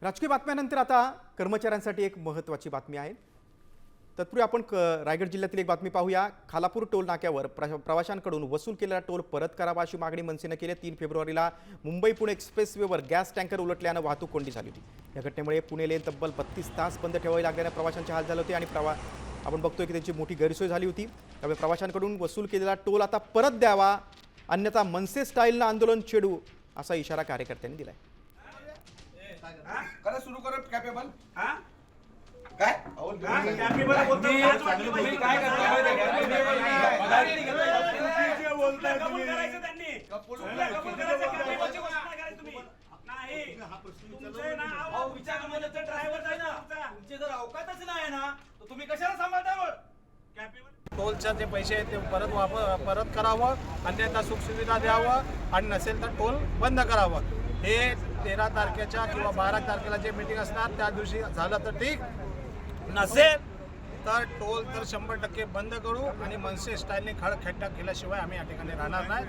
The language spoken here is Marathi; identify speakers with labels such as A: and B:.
A: राजकीय बातम्यानंतर आता कर्मचाऱ्यांसाठी एक महत्त्वाची बातमी आहे। तत्पूर्वी आपण रायगड जिल्ह्यातील एक बातमी पाहूया। खालापूर टोल नाक्यावर प्रवाशांकडून वसूल केलेला टोल परत करावा अशी मागणी मनसेने केली। 3 फेब्रुवारीला मुंबई पुणे एक्सप्रेसवेवर गॅस टँकर उलटल्याने वाहतूक कोंडी झाली होती। या घटनेमुळे पुणे लेन तब्बल 32 तास बंद ठेवावी लागल्याने प्रवाशांचे हाल झाले होते आणि आपण बघतोय की त्यांची मोठी गैरसोय झाली होती। त्यामुळे प्रवाशांकडून वसूल केलेला टोल आता परत द्यावा, अन्यथा मनसे स्टाईलनं आंदोलन छेडू असा इशारा कार्यकर्त्यांनी दिलाय।
B: करा सुरू करा कॅपेबल
C: काय
B: कॅपेबल बोलतो तुम्ही काय बोलताय तुम्ही करायचं त्यांनी कबूल करायचं कॅपेबलची घोषणा करायची तुम्ही नाही तुमचे ना अहो विचारामध्ये ड्रायव्हर आहे ना तुमची जर अवकातच नाही ना तर तुम्ही कशाला सांभाळता मग कॅपेबल
D: टोलचे जे पैसे आहेत ते परत करावं, अन्यथा सुखसुविधा द्यावं आणि नसेल तर टोल बंद करावं। हे 13 तारखेच्या किंवा 12 तारखेला जे मीटिंग असणार त्या दिवशी झालं तर ठीक, नसेल तर टोल तर 100% बंद करू आणि मनसे स्टाईलने खडखड्डा केल्याशिवाय आम्ही या ठिकाणी राहणार नाही।